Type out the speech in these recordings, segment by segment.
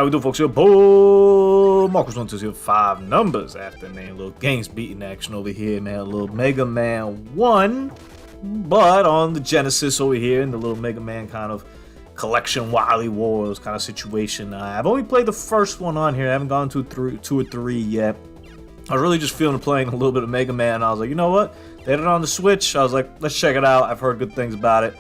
How we doing, folks? Here, boom! Marcus 1205 numbers after, man. A little games beating action over here, man. A little Mega Man 1, but on the Genesis over here in the little Mega Man kind of collection Wily Wars kind of situation. I've only played the first one on here. I haven't gone to 2 or 3 yet. I was really just feeling playing a little bit of Mega Man. I was like, you know what? They had it on the Switch. I was like, let's check it out. I've heard good things about it.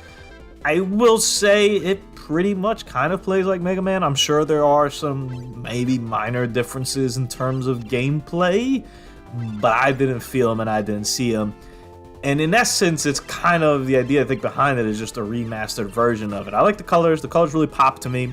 I will say it pretty much kind of plays like Mega Man. I'm sure there are some maybe minor differences in terms of gameplay, but I didn't feel them and I didn't see them. And in essence, it's kind of the idea I think behind it is just a remastered version of it. I like the colors. The colors really pop to me.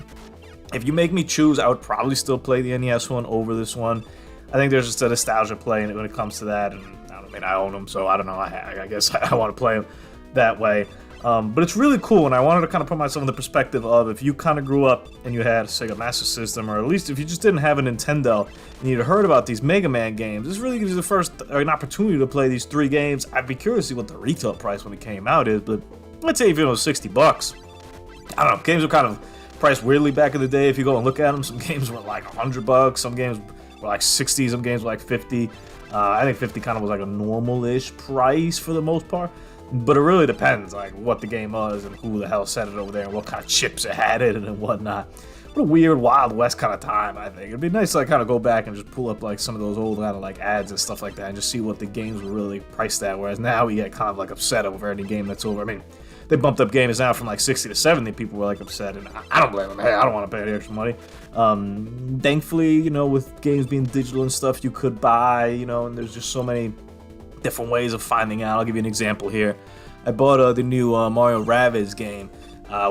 If you make me choose, I would probably still play the NES one over this one. I think there's just a nostalgia play in it when it comes to that. And I mean, I own them, so I don't know. I guess I want to play them that way. But it's really cool, and I wanted to kind of put myself in the perspective of if you kind of grew up and you had, say, a Master System, or at least if you just didn't have a Nintendo and you'd heard about these Mega Man games, this really gives you the first an opportunity to play these 3 games. I'd be curious to see what the retail price when it came out is, but let's say if it was $60. I don't know, games were kind of priced weirdly back in the day. If you go and look at them, some games were like $100, some games were like 60, some games were like 50. I think 50 kind of was like a normal-ish price for the most part. But it really depends, like, what the game was and who the hell set it over there and what kind of chips it had in it and whatnot. What a weird Wild West kind of time, I think. It'd be nice to, like, kind of go back and just pull up, like, some of those old kind of, like, ads and stuff like that and just see what the games were really priced at, whereas now we get kind of, like, upset over any game that's over. I mean, they bumped up games now from, like, 60 to 70. People were, like, upset, and I don't blame them. Hey, I don't want to pay the extra money. Thankfully, you know, with games being digital and stuff, you could buy, you know, and there's just so many different ways of finding out. I'll give you an example here. I bought the new Mario Rabbids game,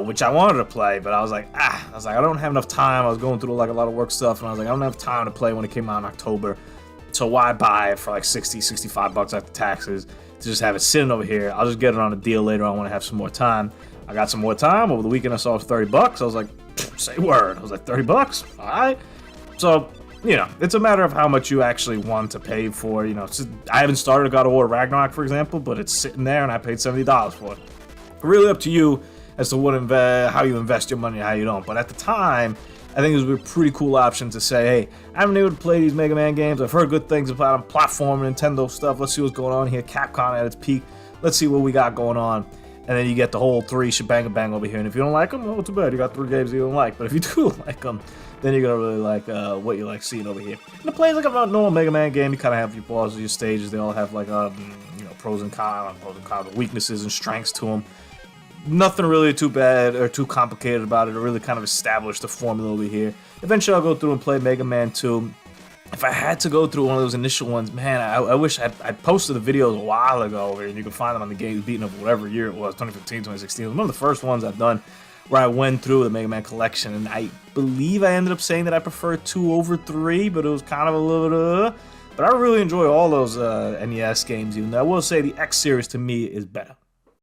which I wanted to play, but I was like, I don't have enough time. I was going through like a lot of work stuff, and I was like, I don't have time to play when it came out in October. So why buy it for like 60, 65 bucks after taxes to just have it sitting over here? I'll just get it on a deal later on when I have some more time. I got some more time. Over the weekend I saw it was 30 bucks. I was like, say word. I was like, 30 bucks? All right. So, you know, it's a matter of how much you actually want to pay for, you know. I haven't started God of War Ragnarok, for example, but it's sitting there and I paid $70 for it. Really up to you as to what how you invest your money and how you don't. But at the time, I think it was a pretty cool option to say, hey, I haven't been able to play these Mega Man games. I've heard good things about them, platform, Nintendo stuff. Let's see what's going on here. Capcom at its peak. Let's see what we got going on. And then you get the whole 3 shebang-a-bang over here. And if you don't like them, well, too bad. You got 3 games you don't like. But if you do like them, then you're going to really like what you like seeing over here. And it plays like a normal Mega Man game. You kind of have your bosses, your stages. They all have like, you know, pros and cons, weaknesses and strengths to them. Nothing really too bad or too complicated about it. It really kind of established the formula over here. Eventually, I'll go through and play Mega Man 2. If I had to go through one of those initial ones, man, I wish I posted the videos a while ago, and you can find them on the Games Beaten of whatever year it was, 2015, 2016. It was one of the first ones I've done where I went through the Mega Man collection, and I believe I ended up saying that I prefer 2 over 3, but it was kind of a little But I really enjoy all those NES games, even though I will say the X series to me is better.